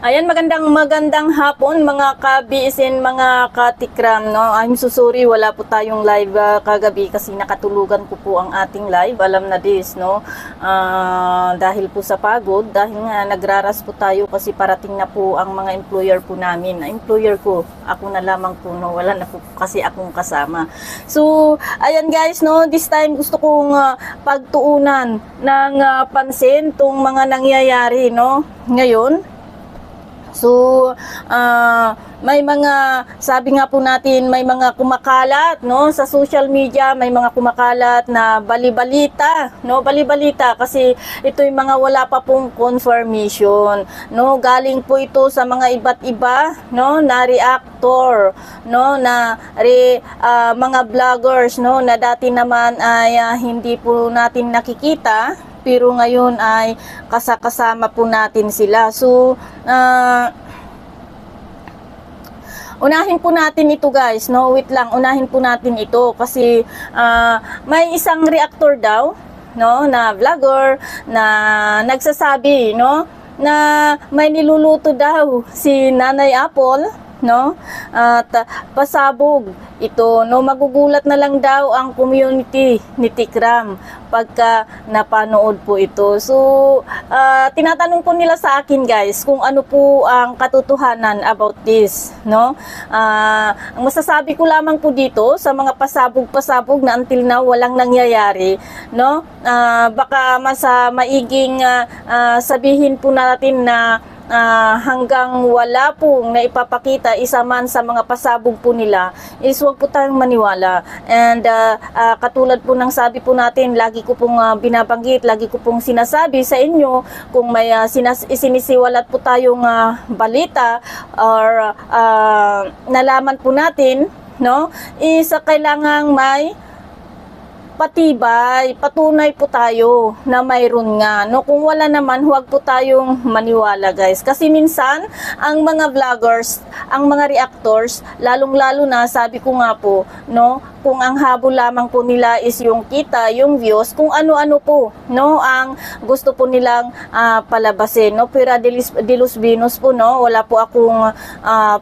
Ayan, magandang hapon mga ka-BSN, mga katikram, no? I'm so sorry, wala po tayong live kagabi kasi nakatulugan ko po ang ating live. Alam na this, no? Dahil po sa pagod, dahil nga nagraras po tayo kasi parating na po ang mga employer po namin. Employer ko, ako na lamang po, no? Wala na po kasi akong kasama. So, ayan guys, no? This time gusto kong pagtuunan ng pansin tong mga nangyayari, no? Ngayon, so, may mga, sabi nga po natin, may mga kumakalat, no, sa social media, may mga kumakalat na balibalita, no, balibalita kasi ito yung mga wala pa pong confirmation, no, galing po ito sa mga iba't iba, no, na reactor, no, na mga vloggers, no, na dati naman ay hindi po natin nakikita, pero ngayon ay kasama po natin sila. So, unahin po natin ito guys, no? Wait lang, unahin po natin ito kasi may isang reactor daw, no, na vlogger na nagsasabi, no, na may niluluto daw si Nanay Apple, no? At pasabog ito, no, magugulat na lang daw ang community ni Tikram pagka napanood po ito. So, tinatanong po nila sa akin guys kung ano po ang katotohanan about this, no? Ang masasabi ko lamang po dito sa mga pasabog-pasabog na until now walang nangyayari, no? Baka mas maiging sabihin po natin na hanggang wala pong naipapakita isa man sa mga pasabog po nila is huwag po tayong maniwala. And katulad po ng sabi po natin, lagi ko pong binabanggit, lagi ko pong sinasabi sa inyo kung may isinisiwalat po tayong balita or nalaman po natin, no, is kailangang may patibay, patunay po tayo na mayroon nga, no? Kung wala naman, huwag po tayong maniwala guys, kasi minsan ang mga vloggers, ang mga reactors, lalong-lalo na, sabi ko nga po, no, kung ang habol lamang po nila is yung kita, yung views, kung ano-ano po, no, ang gusto po nilang palabasin, no? Pura de los Venus po, no, wala po akong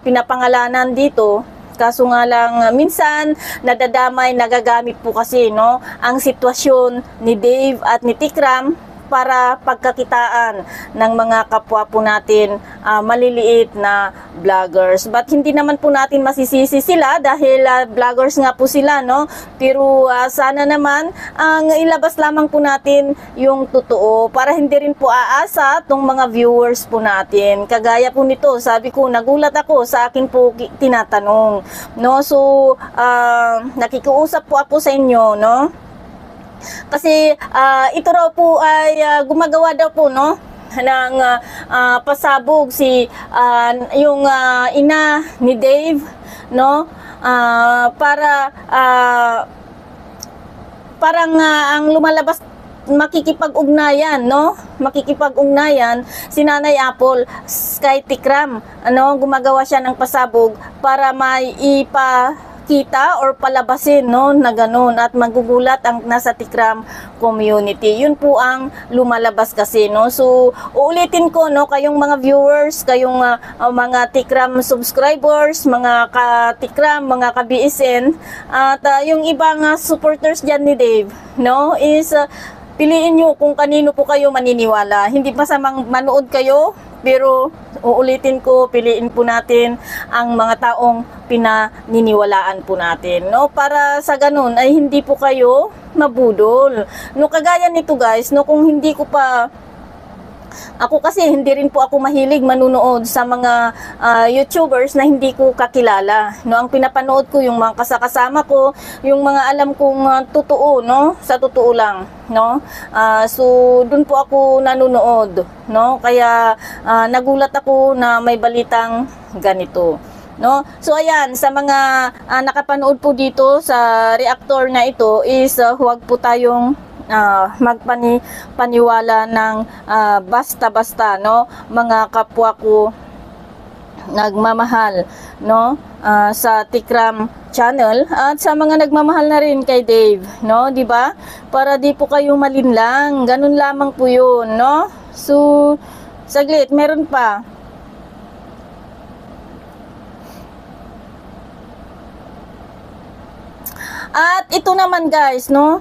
pinapangalanan dito. Kaso nga lang, minsan nadadamay, nagagamit po kasi, no, ang sitwasyon ni Dave at ni Tikram para pagkakitaan ng mga kapwa po natin maliliit na vloggers. But hindi naman po natin masisisi sila dahil vloggers nga po sila, no? Pero sana naman ang ilabas lamang po natin yung totoo para hindi rin po aasa tong mga viewers po natin. Kagaya po nito, sabi ko, nagulat ako, sa akin po tinatanong, no? So, nakikiusap po ako sa inyo, no? Kasi ito raw po ay gumagawa daw po, no, ng pasabog si yung ina ni Dave, no, para parang ang lumalabas makikipag-ugnayan, no? Makikipag-ugnayan si Nanay Apple kay Tikram, ano, gumagawa siya ng pasabog para may kita or palabasin, no, na ganun, at magugulat ang nasa Tikram community. Yun po ang lumalabas kasi, no. So, uulitin ko, no, kayong mga viewers, kayong mga Tikram subscribers, mga ka-Tikram, mga ka-BSN, at yung ibang supporters dyan ni Dave, no, is piliin nyo kung kanino po kayo maniniwala. Hindi pa sa manood kayo, pero uulitin ko, piliin po natin ang mga taong pinaniniwalaan po natin, no, para sa ganun ay hindi po kayo mabudol, no. Kagaya nito guys, no, kung hindi ko pa, ako kasi hindi rin po ako mahilig manunood sa mga YouTubers na hindi ko kakilala, no. Ang pinapanood ko yung mga kasakasama ko, yung mga alam kong totoo, no, sa totoo lang, no. So dun po ako nanonood, no, kaya nagulat ako na may balitang ganito, no. So ayan, sa mga nakapanood po dito sa reactor na ito is huwag po tayong magpaniwala ng basta-basta, no, mga kapwa ko nagmamahal, no, sa Tikram channel at sa mga nagmamahal na rin kay Dave, no, di ba? Para di po kayo malinlang, ganun lamang po 'yun, no. So saglit, meron pa. At ito naman guys, no?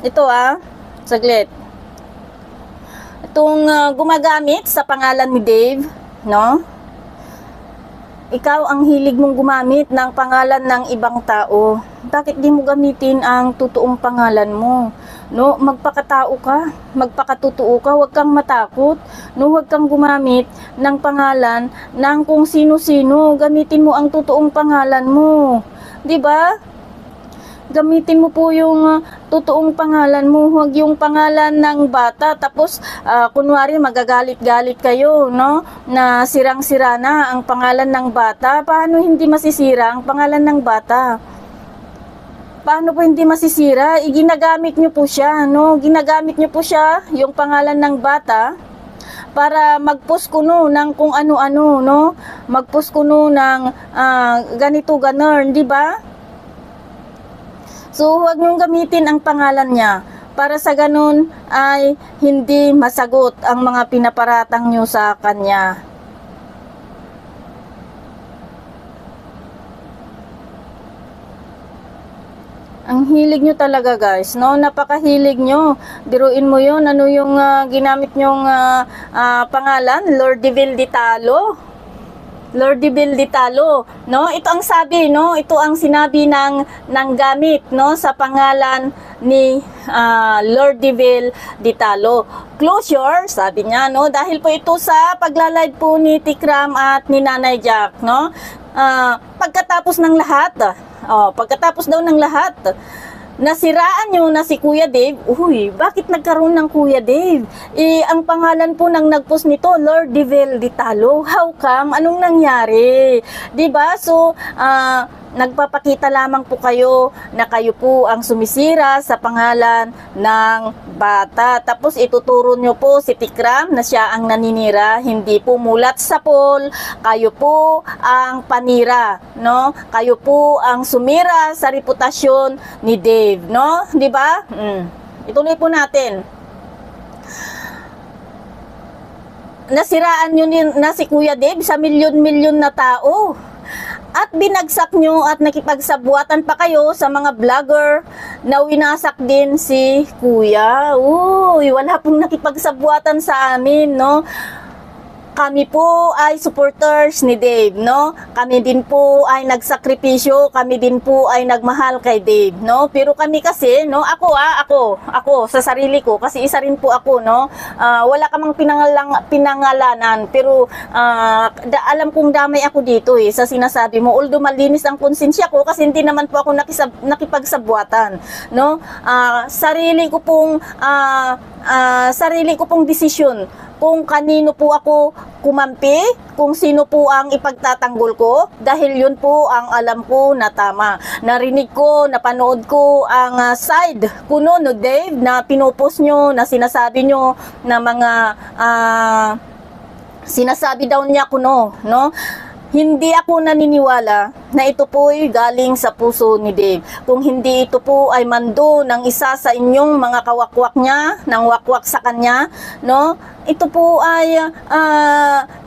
Ito saglit. Itong gumagamit sa pangalan ni Dave, no? Ikaw ang hilig mong gumamit ng pangalan ng ibang tao. Bakit di mo gamitin ang totoong pangalan mo? No, magpakatao ka, magpakatotoo ka, huwag kang matakot. No, huwag kang gumamit ng pangalan ng kung sino-sino. Gamitin mo ang totoong pangalan mo. 'Di ba? Gamitin mo po yung totoong pangalan mo, huwag yung pangalan ng bata. Tapos, kunwari, magagalit-galit kayo, no? Na sirang-sira na ang pangalan ng bata. Paano hindi masisira ang pangalan ng bata? Paano po hindi masisira? Ginagamit nyo po siya, no? Ginagamit nyo po siya, yung pangalan ng bata, para mag-post kuno ng kung ano-ano, no? Mag-post kuno ng ganito, ganon, di ba? So, huwag niyong gamitin ang pangalan niya para sa ganun ay hindi masagot ang mga pinaparatang niyo sa kanya. Ang hilig nyo talaga guys, no? Napakahilig nyo. Biruin mo yun, ano yung ginamit nyong pangalan? Lordeville Ditalo. Lordeville Ditalo, no? Ito ang sabi, no? Ito ang sinabi ng gamit, no? Sa pangalan ni Lordeville Ditalo. Closure, sabi niya, no? Dahil po ito sa pagla-live po ni Tikram at ni Nanay Jack, no? Pagkatapos ng lahat, pagkatapos daw ng lahat, nasiraan nyo na si Kuya Dave. Uy, bakit nagkaroon ng Kuya Dave? Ang pangalan po ng nagpost nito, Lordeville Ditalo. How come? Anong nangyari? Diba? So, nagpapakita lamang po kayo na kayo po ang sumisira sa pangalan ng bata. Tapos ituturo nyo po si Tikram na siya ang naninira, hindi po mulat sa poll. Kayo po ang panira, no? Kayo po ang sumira sa reputasyon ni Dave, no? 'Di ba? Ituloy po natin. Nasiraan nyo na si Kuya Dave sa milyon-milyon na tao. At binagsak nyo at nakipagsabuatan pa kayo sa mga vlogger na winasak din si Kuya. Uy, wala pong nakipagsabuatan sa amin, no? Kami po ay supporters ni Dave, no? Kami din po ay nagsakripisyo, kami din po ay nagmahal kay Dave, no? Pero kami kasi, no, ako sa sarili ko, kasi isa rin po ako, no? Wala kamang pinangalanan, pero alam kong damay ako dito sa sinasabi mo. Although malinis ang konsensya ko kasi hindi naman po ako nakipagsabuatan, no? Sarili ko pong desisyon kung kanino po ako kumampi, kung sino po ang ipagtatanggol ko, dahil yun po ang alam ko na tama. Narinig ko, napanood ko ang side kuno no Dave na pinupost nyo, na sinasabi nyo na mga sinasabi daw niya kuno, no? Hindi ako naniniwala na ito po ay galing sa puso ni Dave. Kung hindi ito po ay mando ng isa sa inyong mga kawakwak niya, ng wakwak sa kanya, no? Ito po ay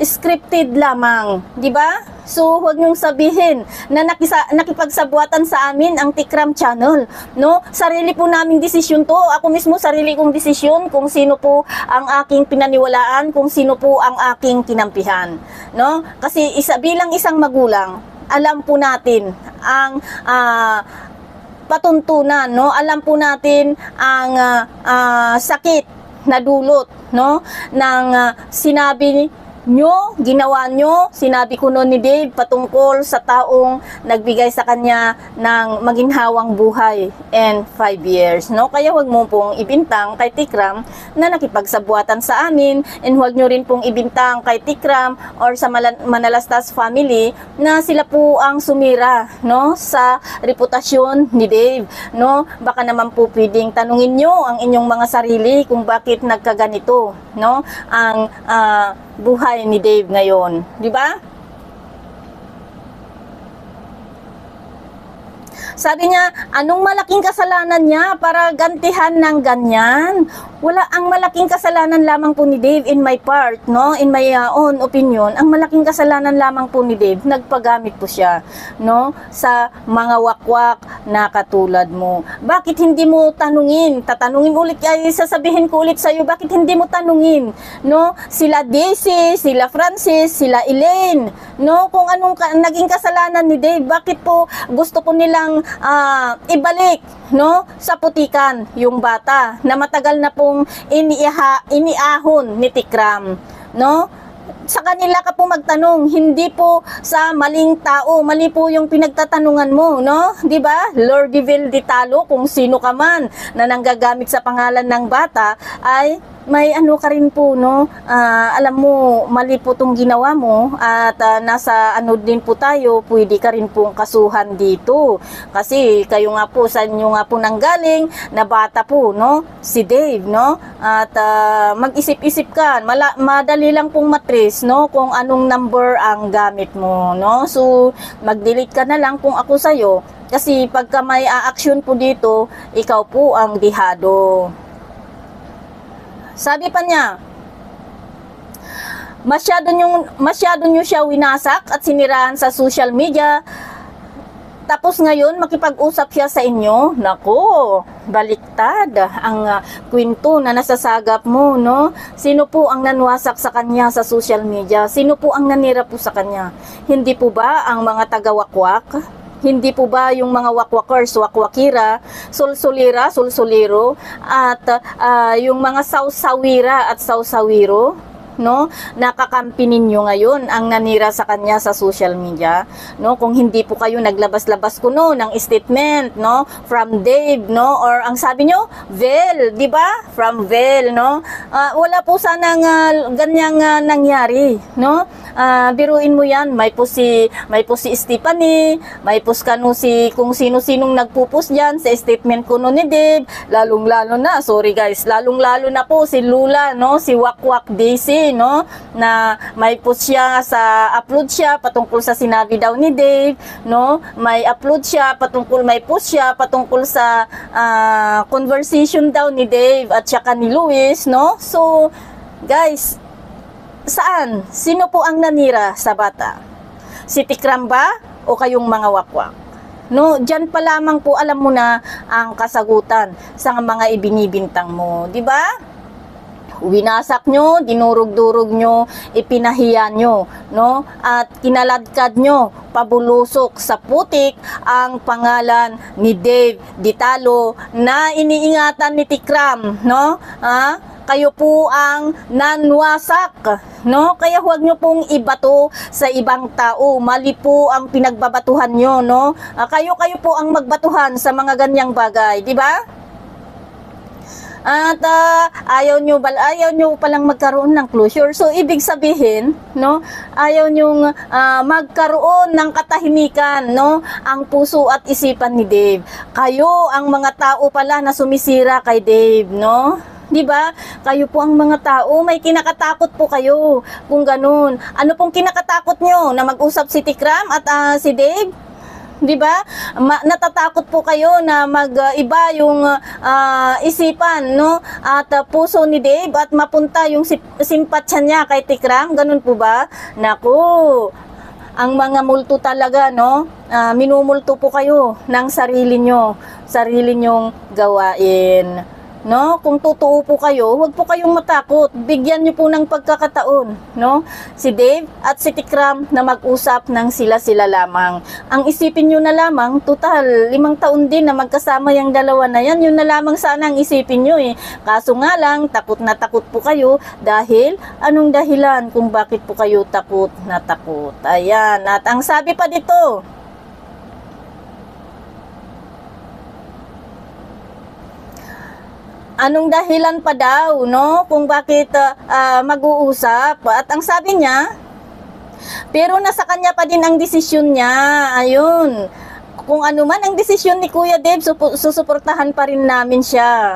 scripted lamang, di ba? So, huwag niyong sabihin na nakipagsabuatan sa amin ang Tikram channel, no? Sarili po naming desisyon to. Ako mismo, sarili kong desisyon kung sino po ang aking pinaniwalaan, kung sino po ang aking kinampihan, no? Kasi bilang isang magulang, alam po natin ang patuntunan, no? Alam po natin ang sakit na dulot, no, ng sinabi nyo, ginawa nyo, sinabi ko noon ni Dave patungkol sa taong nagbigay sa kanya ng maginhawang buhay and 5 years, no? Kaya huwag mo pong ibintang kay Tikram na nakipagsabuatan sa amin, and huwag nyo rin pong ibintang kay Tikram or sa Manalastas family na sila po ang sumira, no, sa reputasyon ni Dave, no? Baka naman po pwedeng tanungin nyo ang inyong mga sarili kung bakit nagkaganito, no, ang buhay ni Dave ngayon, di ba? Sabi niya, anong malaking kasalanan niya para gantihan ng ganyan? Wala, ang malaking kasalanan lamang po ni Dave in my part, no? In my own opinion, ang malaking kasalanan lamang po ni Dave, nagpagamit po siya, no? Sa mga wakwak na katulad mo. Bakit hindi mo tanungin? Tatanungin ulit, ay sasabihin ko ulit sa iyo, bakit hindi mo tanungin, no? Sila Daisy, sila Francis, sila Elaine, no? Kung anong naging kasalanan ni Dave, bakit po gusto ko nilang ibalik, no? Sa putikan yung bata na matagal na pong iniahon ni Tikram, no? Sa kanila ka po magtanong, hindi po sa maling tao. Mali po yung pinagtatanungan mo, no? 'Di ba? Lordiville Ditalo, kung sino ka man na nanggagamit sa pangalan ng bata, ay may ano ka rin po, no? Alam mo, mali po tong ginawa mo at nasa ano din po tayo, pwede ka rin pong kasuhan dito. Kasi kayo nga po, sa inyo nga po nanggaling na bata po, no? Si Dave, no? At mag-isip-isip ka, madali lang pong matris, no? Kung anong number ang gamit mo, no? So, mag-delete ka na lang kung ako sa'yo. Kasi pagka may a-action po dito, ikaw po ang dihado. Sabi pa niya, masyado nyo siya winasak at siniraan sa social media. Tapos ngayon, makipag-usap siya sa inyo. Nako, baliktad ang kwento na nasasagap mo, no? Sino po ang nanwasak sa kanya sa social media? Sino po ang nanira po sa kanya? Hindi po ba ang mga taga-wakwak? Hindi po ba yung mga wakwakers, wakwakira, sulsulira, sulsuliro, at yung mga sausawira at sausawiro, no? Nakakampi ninyo ngayon ang nanira sa kanya sa social media, no? Kung hindi po kayo naglabas-labas kuno ng statement, no, from Dave, no, or ang sabi nyo, Vel, di ba? From Vel, no? Wala po sanang ganyang nangyari, no? Biruin mo yan, may po si Stephanie, may po si kung sino-sinong nagpupus diyan sa statement kuno ni Dave, lalong-lalo na, sorry guys, lalong-lalo na po si Lula, no, si Wakwak Daisy, no, na may post siya upload siya patungkol sa sinabi daw ni Dave, no, may post siya patungkol sa conversation daw ni Dave at saka ni Luis, no. So guys, saan? Sino po ang nanira sa bata? Si Tikram ba o kayong mga wakwak? No, diyan pa lamang po alam mo na ang kasagutan sa mga ibinibintang mo, di ba? Winasak nyo, dinurog-durog nyo, ipinahiya nyo, no? At kinaladkad nyo, pabulusok sa putik ang pangalan ni Dave Ditalo na iniingatan ni Tikram, no? Kayo po ang nanwasak, no? Kaya huwag nyo pong ibato sa ibang tao. Mali po ang pinagbabatuhan nyo, no? Kayo po ang magbatuhan sa mga ganyang bagay, di ba? At ayaw nyo palang magkaroon ng closure. So, ibig sabihin, no, ayaw nyo magkaroon ng katahimikan, no, ang puso at isipan ni Dave. Kayo ang mga tao pala na sumisira kay Dave, no? Di ba? Kayo po ang mga tao, may kinakatakot po kayo. Kung ganun, ano pong kinakatakot nyo? Na mag-usap si Tikram at si Dave? Di ba? Natatakot po kayo na mag-iba yung isipan, no? At puso ni Dave at mapunta yung simpatsya niya kay Tikram. Ganun po ba? Naku, ang mga multo talaga, no? Minumulto po kayo ng sarili nyong gawain. No, kung totoo po kayo, huwag po kayong matakot. Bigyan niyo po ng pagkakataon, no? Si Dave at si Tikram na mag-usap ng sila-sila lamang. Ang isipin niyo na lamang, total 5 taon din na magkasama yung dalawa na yan. Yun na lamang sana ang isipin niyo eh. Kaso nga lang, takot na takot po kayo dahil anong dahilan kung bakit po kayo takot na takot. Ayan, at ang sabi pa dito, anong dahilan pa daw, no? Kung bakit mag-uusap. At ang sabi niya, pero nasa kanya pa din ang desisyon niya. Ayun. kung ano man ang desisyon ni Kuya Dave, susuportahan pa rin namin siya.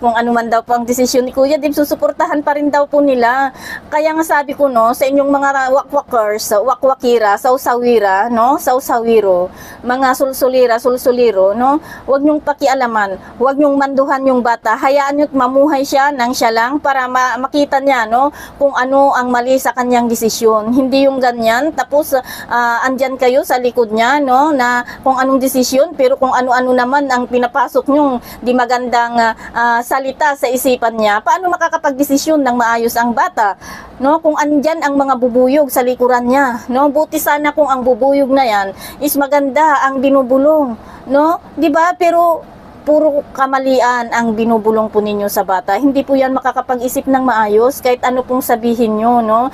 Kung ano man daw po ang desisyon ni Kuya Dave, susuportahan pa rin daw po nila. Kaya nga sabi ko, no, sa inyong mga wakwakers, wakwakira, sausawira, no, sausawiro, mga sulsuliro, no, huwag nyong pakialaman, huwag nyong manduhan yung bata, hayaan nyo't mamuhay siya nang siya lang para makita niya, no, kung ano ang mali sa kanyang desisyon. Hindi yung ganyan, tapos andyan kayo sa likod niya, no, na kung anong desisyon, pero kung ano-ano naman ang pinapasok nyong di magandang salita sa isipan niya, paano makakapagdesisyon ng maayos ang bata, no, kung andyan ang mga bubuyog sa likuran niya, no. Buti sana kung ang bubuyog na yan is maganda ang binubulong, no, di ba? Pero puro kamalian ang binubulong po ninyo sa bata. Hindi po yan makakapag-isip ng maayos kahit ano pong sabihin nyo, no.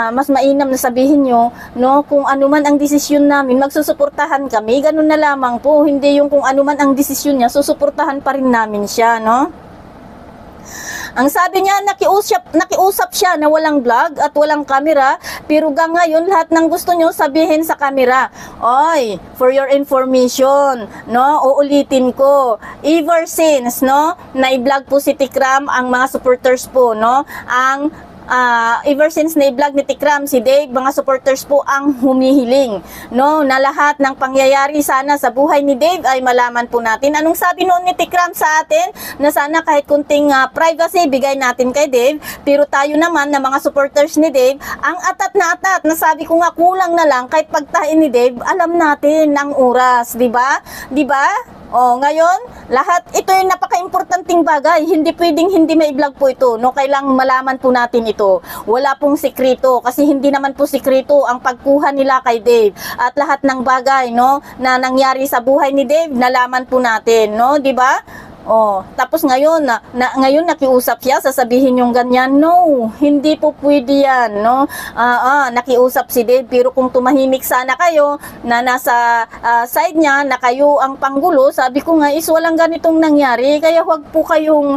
Mas mainam na sabihin nyo, no, kung ano man ang desisyon namin, magsusuportahan kami. Ganun na lamang po. Hindi yung kung ano man ang desisyon niya, susuportahan pa rin namin siya, no. Ang sabi niya, nakiusap siya na walang vlog at walang camera, pero hanggang ngayon lahat ng gusto niyo sabihin sa camera. Oy, for your information, no, uulitin ko, ever since, no, na-vlog po si Tikram, ang mga supporters po, no, ang ever since na-vlog ni Tikram si Dave, mga supporters po ang humihiling, no, na lahat ng pangyayari sana sa buhay ni Dave ay malaman po natin. Anong sabi noon ni Tikram sa atin? Na sana kahit kunting privacy bigay natin kay Dave, pero tayo naman na mga supporters ni Dave, ang atat na atat, na sabi ko nga kulang na lang kahit pagtahin ni Dave, alam natin ang oras, di ba? Di ba? Oh, ngayon, lahat ito yung napaka-importanting bagay. Hindi pwedeng hindi mai-vlog po ito, no? Kailangang malaman po natin ito. Wala pong sikreto kasi hindi naman po sikreto ang pagkuha nila kay Dave. At lahat ng bagay, no, na nangyari sa buhay ni Dave, nalaman po natin, no? 'Di ba? Oh, tapos ngayon ngayon nakiusap siya, sasabihin yung ganyan. No, hindi po pwede yan, no. Nakiusap si Dave, pero kung tumahimik sana kayo na nasa side niya na kayo ang panggulo, sabi ko nga is walang ganitong nangyari. Kaya wag po kayong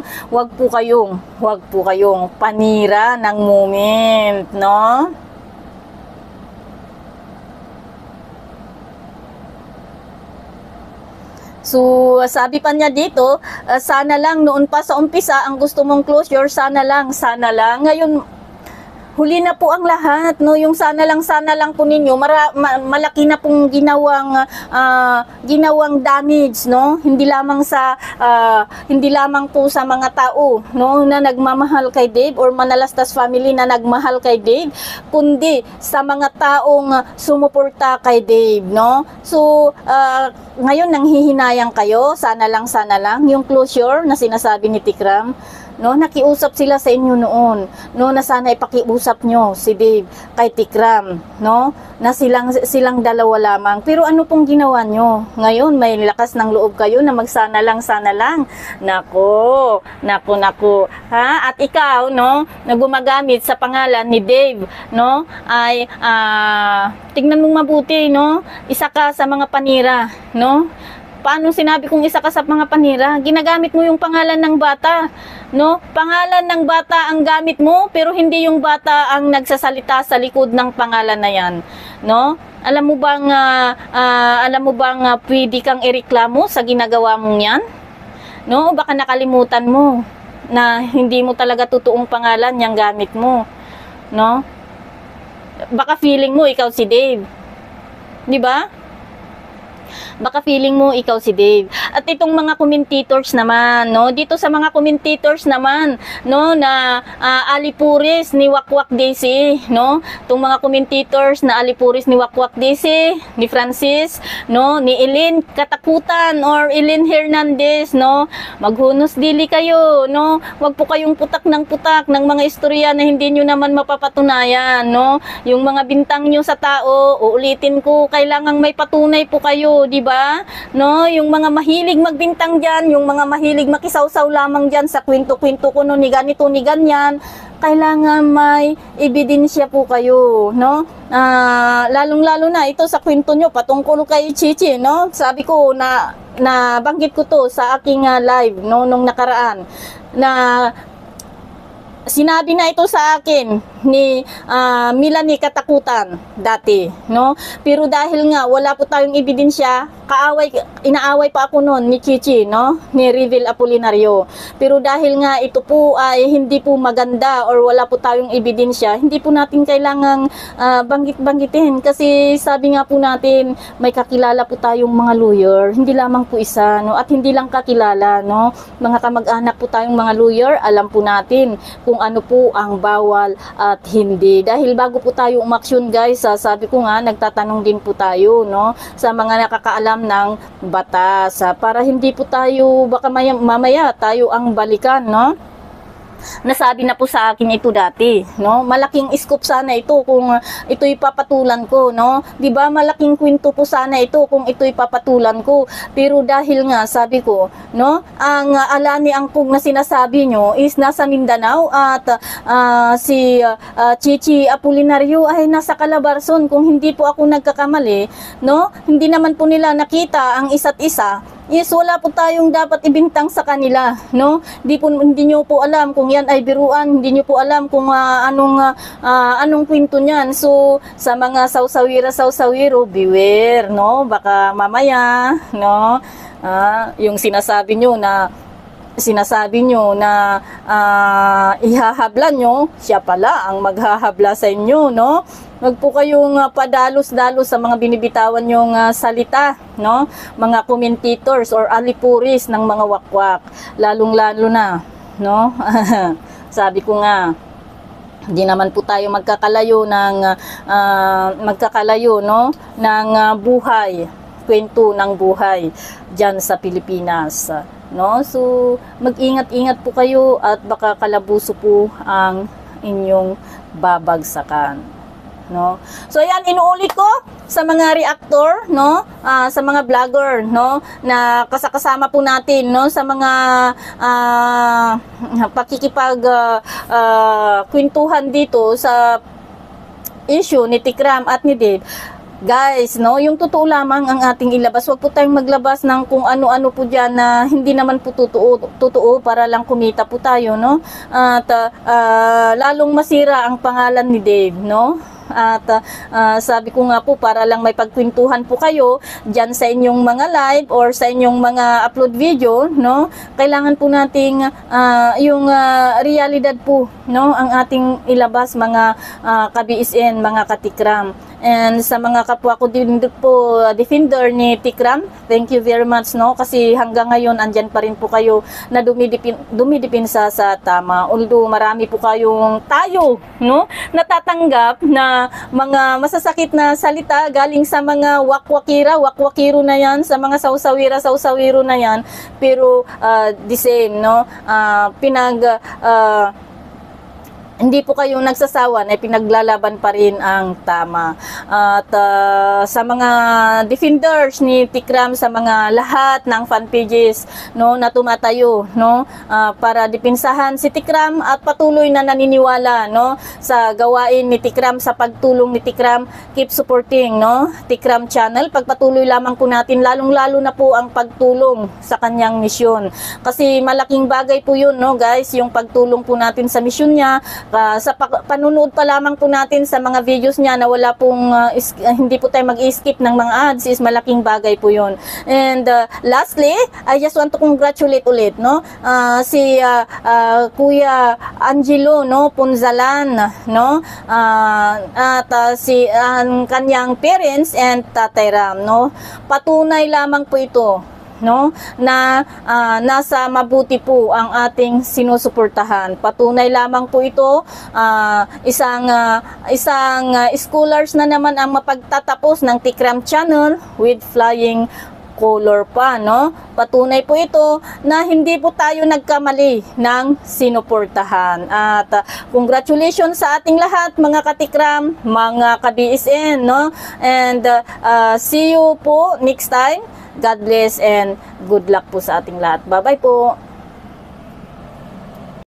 panira ng moment, no. So, sabi pa niya dito, sana lang noon pa sa umpisa, ang gusto mong closure, sana lang. Ngayon, huli na po ang lahat, no? Yung sana lang po ninyo, malaki na pong ginawang damage, no? Hindi lamang po sa mga tao, no, na nagmamahal kay Dave or Manalastas family na nagmahal kay Dave, kundi sa mga taong sumuporta kay Dave, no? So, ngayon nanghihinayang kayo, sana lang yung closure na sinasabi ni Tikram, no, nakiusap sila sa inyo noon, no, na sana ipakiusap nyo si Dave kay Tikram, no, na silang dalawa lamang. Pero ano pong ginawa nyo? Ngayon may lakas ng loob kayo na magsana lang. Nako. Ha? At ikaw, no, na gumagamit sa pangalan ni Dave, no, ay tignan mong mabuti, no, isa ka sa mga panira, no. Paano sinabi kong isa ka sa mga panira? Ginagamit mo yung pangalan ng bata, no? Pangalan ng bata ang gamit mo, pero hindi yung bata ang nagsasalita sa likod ng pangalan na yan, no? Alam mo bang pwede kang ireklamo sa ginagawa mong yan? No? Baka nakalimutan mo na hindi mo talaga totoong pangalan yung gamit mo, no? Baka feeling mo ikaw si Dave, di ba? Baka feeling mo ikaw si Dave. At itong mga commentators naman, no, dito sa mga commentators naman, no, na alipuris ni Wakwak Daisy, no, itong mga commentators na alipuris ni Wakwak Daisy, ni Francis, no, ni Eileen Katakutan or Eileen Hernandez, no, maghunos dili kayo, no, wag po kayong putak ng mga istorya na hindi nyo naman mapapatunayan, no, yung mga bintang nyo sa tao, uulitin ko, kailangang may patunay po kayo, di ba? No, yung mga mahilig magbintang diyan, yung mga mahilig makisawsaw lamang diyan sa kwento-kwento ko no, ni ganito ni ganyan, kailangan may ebidensya po kayo, no? Lalong-lalo na ito sa kwento nyo patungkol kay Chichi, no? Sabi ko na banggit ko to sa aking live, no, nung nakaraan, na sinabi na ito sa akin ni Melanie Katakutan dati, no? Pero dahil nga wala po tayong ebidensya, inaaway pa ako noon ni Chichi, no? Ni Revil Apolinario. Pero dahil nga ito po ay hindi po maganda or wala po tayong ebidensya, hindi po natin kailangang banggit-banggitin kasi sabi nga po natin may kakilala po tayong mga lawyer, hindi lamang po isa, no? At hindi lang kakilala, no? Mga kamag-anak po tayong mga lawyer, alam po natin kung ano po ang bawal at hindi. Dahil bago po tayo umaksyon guys, sabi ko nga, nagtatanong din po tayo, no, sa mga nakakaalam ng batas, para hindi po tayo, baka mamaya tayo ang balikan, no. Nasabi na po sa akin ito dati, no? Malaking scoop sana ito kung ito'y papatulan ko, no? 'Di ba? Malaking kwento po sana ito kung ito'y papatulan ko. Pero dahil nga sabi ko, no, ang Alani Angkog na sinasabi nyo is nasa Mindanao at si Chichi Apolinario ay nasa Calabarzon. Kung hindi po ako nagkakamali, no? Hindi naman po nila nakita ang isa't isa. Yes, wala po tayong dapat ibintang sa kanila, no? Hindi nyo po alam kung yan ay biruan, hindi nyo po alam kung anong kwento niyan. So, sa mga sawsawira-sawsawiro, beware, no? Baka mamaya, no? Yung sinasabi nyo na ihahabla nyo, siya pala ang maghahabla sa inyo, no? Wag po kayong padalos-dalos sa mga binibitawan yung salita, no? Mga commentators or alipuris ng mga wakwak, lalong-lalo na, no? Sabi ko nga, hindi naman po tayo magkakalayo no, ng buhay, kwento ng buhay diyan sa Pilipinas, no? So, mag-ingat-ingat po kayo at baka kalabuso po ang inyong babagsakan, no? So ayan, inuulit ko sa mga reactor, no, sa mga vlogger, no, na kasama po natin, no, sa mga kwentuhan dito sa issue ni Tikram at ni Dave. Guys, no, yung totoo lamang ang ating ilabas. Huwag po tayong maglabas ng kung ano-ano po dyan na hindi naman po totoo para lang kumita po tayo, no? At lalong masira ang pangalan ni Dave, no? At sabi ko nga po, para lang may pagkwentuhan po kayo dyan sa inyong mga live or sa inyong mga upload video, no? Kailangan po nating yung realidad po, no, ang ating ilabas, mga ka-BSN, mga katikram. And sa mga kapwa ko din po, defender ni Tikram, thank you very much, no, kasi hanggang ngayon andyan pa rin po kayo na dumidipinsa sa tama. Although marami po kayong no, natatanggap na mga masasakit na salita galing sa mga wakwakiro na yan, sa mga sawsawiro na yan, pero the same, no, hindi po kayong nagsasawa na pinaglalaban pa rin ang tama. At sa mga defenders ni Tikram, sa mga lahat ng fan pages, no, na tumatayo, no, para dipinsahan si Tikram at patuloy na naniniwala, no, sa gawain ni Tikram, sa pagtulong ni Tikram, keep supporting, no, Tikram channel. Pagpatuloy lamang po natin, lalong-lalo na po ang pagtulong sa kanyang misyon. Kasi malaking bagay po yun, no, guys, yung pagtulong po natin sa misyon niya. Sa panunood pa lamang po natin sa mga videos niya na wala pong hindi po tayo mag-skip ng mga ads is malaking bagay po yun. And lastly, I just want to congratulate ulit, no, si Kuya Angelo, no, Punzalan, no, at si kanyang parents and Tatay Ram, no. Patunay lamang po ito, no, na nasa mabuti po ang ating sinusuportahan. Patunay lamang po ito, isang scholars na naman ang mapagtatapos ng Tikram channel with flying color pa, no. Patunay po ito na hindi po tayo nagkamali ng sinuportahan. At congratulations sa ating lahat, mga katikram, mga ka-BSN, no. And see you po next time. God bless and good luck po sa ating lahat. Bye-bye po.